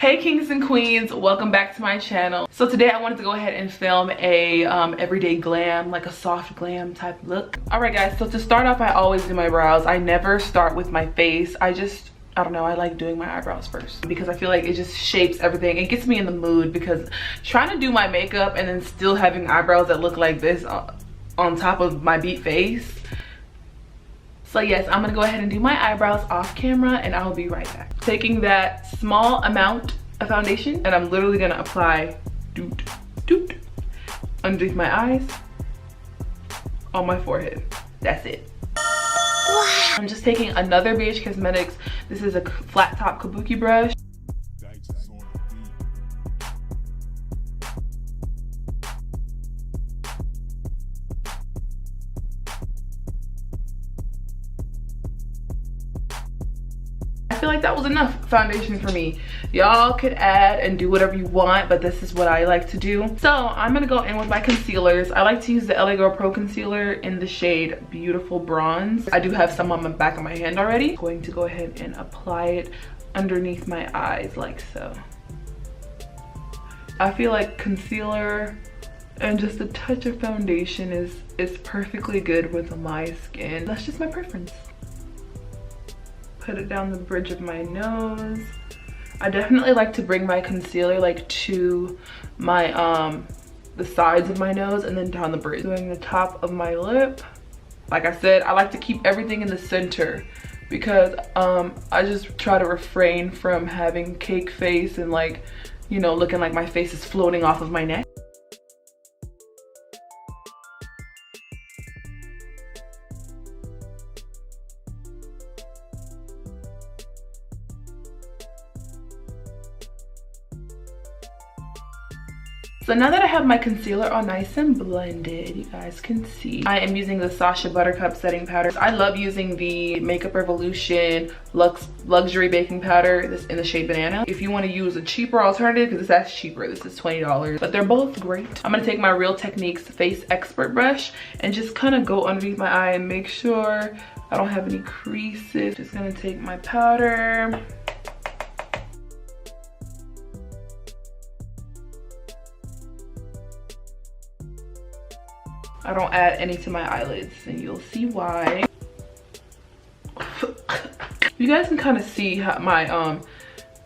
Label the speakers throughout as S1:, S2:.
S1: Hey kings and queens, welcome back to my channel. So today I wanted to go ahead and film a everyday glam, like a soft glam type look. Alright guys, so to start off I always do my brows. I never start with my face. I don't know, I like doing my eyebrows first because I feel like it just shapes everything. It gets me in the mood because trying to do my makeup and then still having eyebrows that look like this on top of my beat face. So yes, I'm gonna go ahead and do my eyebrows off camera and I'll be right back. Taking that small amount of foundation and I'm literally gonna apply doot doot underneath my eyes, on my forehead. That's it. I'm just taking another BH Cosmetics. This is a flat top kabuki brush. I feel like that was enough foundation for me. Y'all could add and do whatever you want, but this is what I like to do. So I'm gonna go in with my concealers. I like to use the LA Girl Pro Concealer in the shade Beautiful Bronze. I do have some on the back of my hand already. I'm going to go ahead and apply it underneath my eyes like so. I feel like concealer and just a touch of foundation is perfectly good with my skin. That's just my preference. Put it down the bridge of my nose. I definitely like to bring my concealer like to my the sides of my nose and then down the bridge. Doing the top of my lip. Like I said, I like to keep everything in the center because I just try to refrain from having cake face and like, you know, looking like my face is floating off of my neck. So now that I have my concealer all nice and blended, you guys can see, I am using the Sacha Buttercup setting powder. I love using the Makeup Revolution Luxury Baking Powder, this in the shade Banana. If you want to use a cheaper alternative, because that's cheaper, this is $20, but they're both great. I'm going to take my Real Techniques Face Expert brush and just kind of go underneath my eye and make sure I don't have any creases. Just going to take my powder. I don't add any to my eyelids and you'll see why. You guys can kind of see how my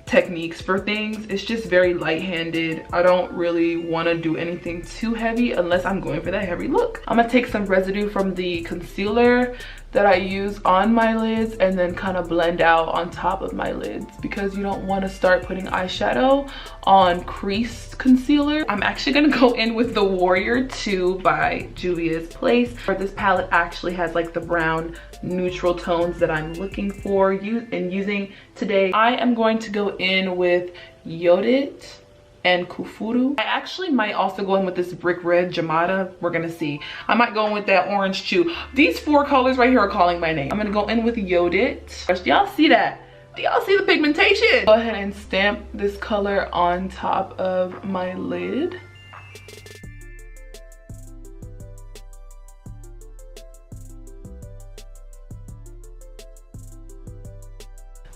S1: techniques for things. It's just very light-handed. I don't really want to do anything too heavy unless I'm going for that heavy look. I'm gonna take some residue from the concealer that I use on my lids and then kind of blend out on top of my lids because you don't want to start putting eyeshadow on creased concealer. I'm actually going to go in with the Warrior 2 by Juvia's Place. This palette actually has like the brown neutral tones that I'm looking for and using today. I am going to go in with Yodit and Kufuru. I actually might also go in with this Brick Red Jamada. We're gonna see. I might go in with that Orange Chew. These four colors right here are calling my name. I'm gonna go in with Yodit. Y'all see that? Do y'all see the pigmentation? Go ahead and stamp this color on top of my lid.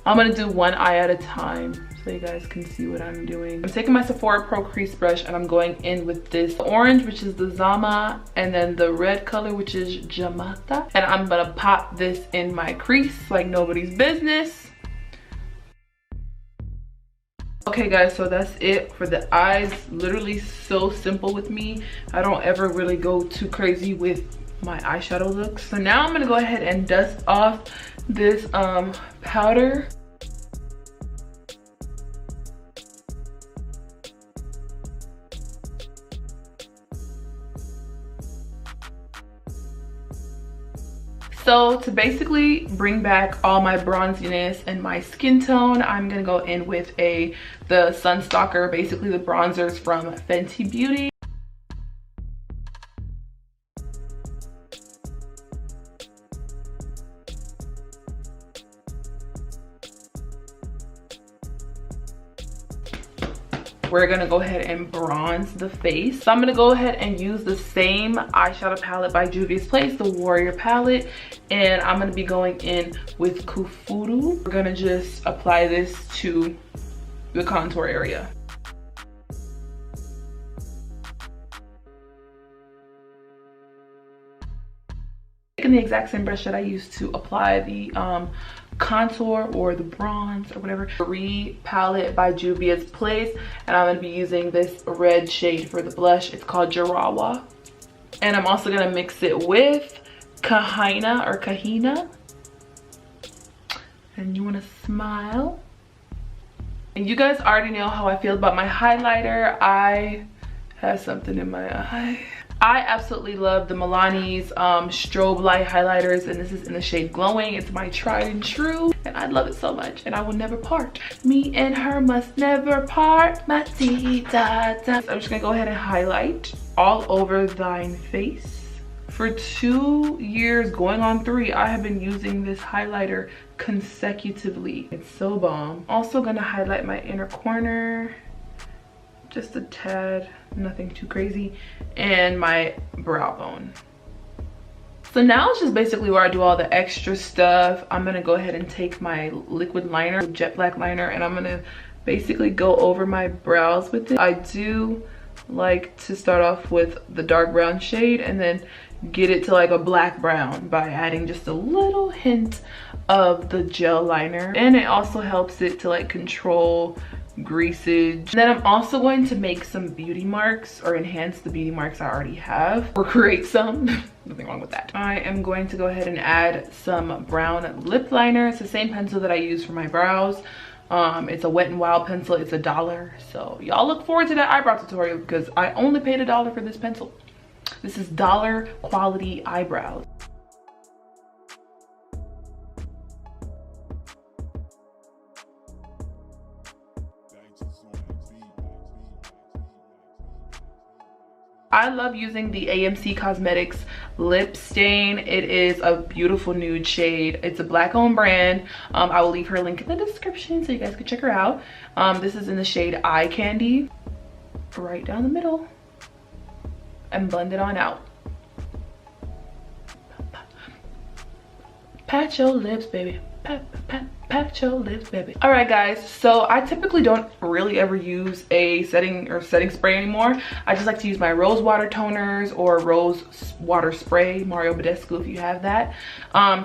S1: I'm gonna do one eye at a time so you guys can see what I'm doing. I'm taking my Sephora Pro Crease Brush and I'm going in with this orange, which is the Zama, and then the red color, which is Jamata. And I'm gonna pop this in my crease like nobody's business. Okay guys, so that's it for the eyes. Literally so simple with me. I don't ever really go too crazy with my eyeshadow looks. So now I'm gonna go ahead and dust off this powder. So to basically bring back all my bronziness and my skin tone, I'm gonna go in with the Sunstalker, basically the bronzers from Fenty Beauty. we're gonna go ahead and bronze the face. So I'm gonna go ahead and use the same eyeshadow palette by Juvia's Place, the Warrior palette, and I'm gonna be going in with Kufuru. We're gonna just apply this to the contour area. Taking the exact same brush that I used to apply the contour or the bronze or whatever. Palette by Juvia's Place, and I'm going to be using this red shade for the blush. It's called Jarawa. And I'm also going to mix it with Kahina. And you want to smile. And you guys already know how I feel about my highlighter. I have something in my eye. I absolutely love the Milani's strobe light highlighters, and this is in the shade Glowing. It's my tried and true, and I love it so much, and I will never part. Me and her must never part. I'm just gonna go ahead and highlight all over thine face. For 2 years, going on 3, I have been using this highlighter consecutively. It's so bomb. Also gonna highlight my inner corner, just a tad, nothing too crazy, and my brow bone. So now it's just basically where I do all the extra stuff. I'm gonna go ahead and take my liquid liner, jet black liner, and I'm gonna basically go over my brows with it. I do like to start off with the dark brown shade and then get it to like a black brown by adding just a little hint of the gel liner, and it also helps it to like control greasage. And then I'm also going to make some beauty marks, or enhance the beauty marks I already have, or create some. Nothing wrong with that. I am going to go ahead and add some brown lip liner. It's the same pencil that I use for my brows. It's a Wet n Wild pencil. It's $1. So y'all look forward to that eyebrow tutorial, because I only paid $1 for this pencil. This is dollar quality eyebrows. I love using the AMC Cosmetics lip stain. It is a beautiful nude shade. It's a black owned brand. I will leave her link in the description so you guys can check her out. This is in the shade Eye Candy. Right down the middle. And blend it on out. Pat your lips, baby. Pat your lips, baby. All right, guys, so I typically don't really ever use a setting spray anymore. I just like to use my rose water toners or rose water spray, Mario Badescu, if you have that.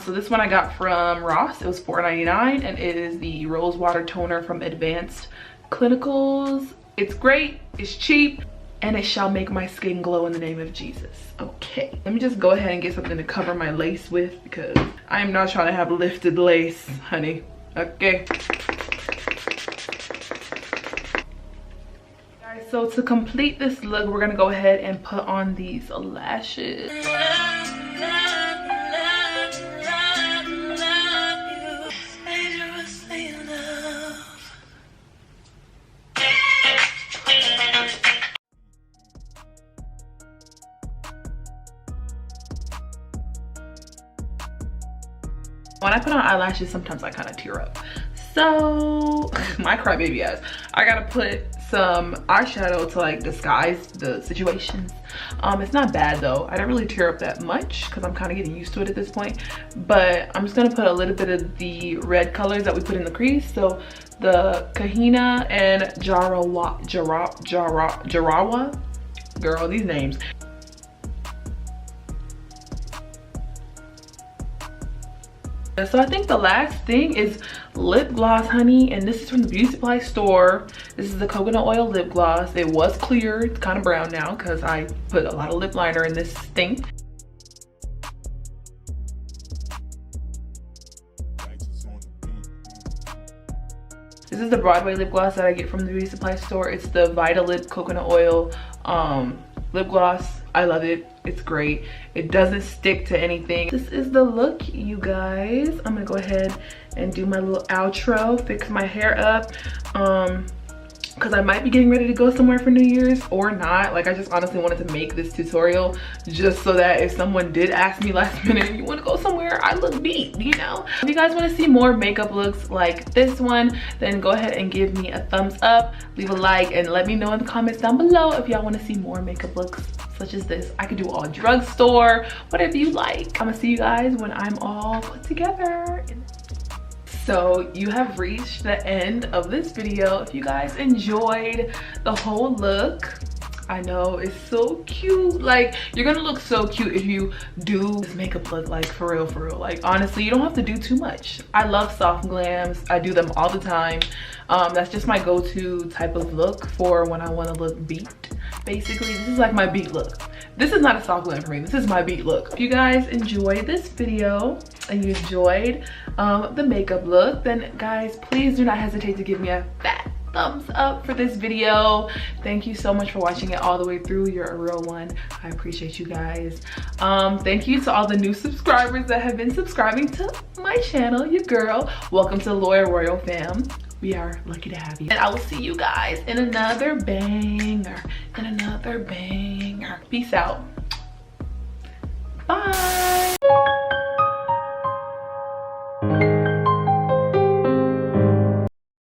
S1: So this one I got from Ross. It was $4.99, and it is the rose water toner from Advanced Clinicals. It's great, it's cheap, and it shall make my skin glow in the name of Jesus. Okay, let me just go ahead and get something to cover my lace with, because I am not trying to have lifted lace, honey. Okay. Guys, so to complete this look, we're gonna go ahead and put on these lashes. When I put on eyelashes, sometimes I kind of tear up. So, my crybaby ass. I gotta put some eyeshadow to like disguise the situations. It's not bad though. I don't really tear up that much because I'm kind of getting used to it at this point. But I'm just gonna put a little bit of the red colors that we put in the crease. So the Kahina and Jarawa, girl, these names. So I think the last thing is lip gloss, honey, and this is from the beauty supply store. This is the coconut oil lip gloss. It was clear, it's kind of brown now because I put a lot of lip liner in this thing. This is the Broadway lip gloss that I get from the beauty supply store. It's the Vitalip coconut oil lip gloss. I love it. It's great. It doesn't stick to anything. This is the look, you guys. I'm gonna go ahead and do my little outro, fix my hair up, because I might be getting ready to go somewhere for New Year's or not. Like, I just honestly wanted to make this tutorial just so that if someone did ask me last minute, you want to go somewhere, I look beat, you know? If you guys want to see more makeup looks like this one, then go ahead and give me a thumbs up, leave a like, and let me know in the comments down below if y'all want to see more makeup looks such as this. I could do all drugstore, whatever you like. I'm gonna see you guys when I'm all put together. So you have reached the end of this video. If you guys enjoyed the whole look, I know it's so cute. Like, you're gonna look so cute if you do this makeup look, like for real, for real. Like, honestly, you don't have to do too much. I love soft glams. I do them all the time. That's just my go-to type of look for when I want to look beat. Basically, this is like my beat look. This is not a soft glam for me. This is my beat look. If you guys enjoyed this video and you enjoyed the makeup look, then guys, please do not hesitate to give me a fat thumbs up for this video. Thank you so much for watching it all the way through. You're a real one. I appreciate you guys. Thank you to all the new subscribers that have been subscribing to my channel. Your girl, welcome to Loyal Royal fam. We are lucky to have you, and I will see you guys in another banger, Peace out. Bye.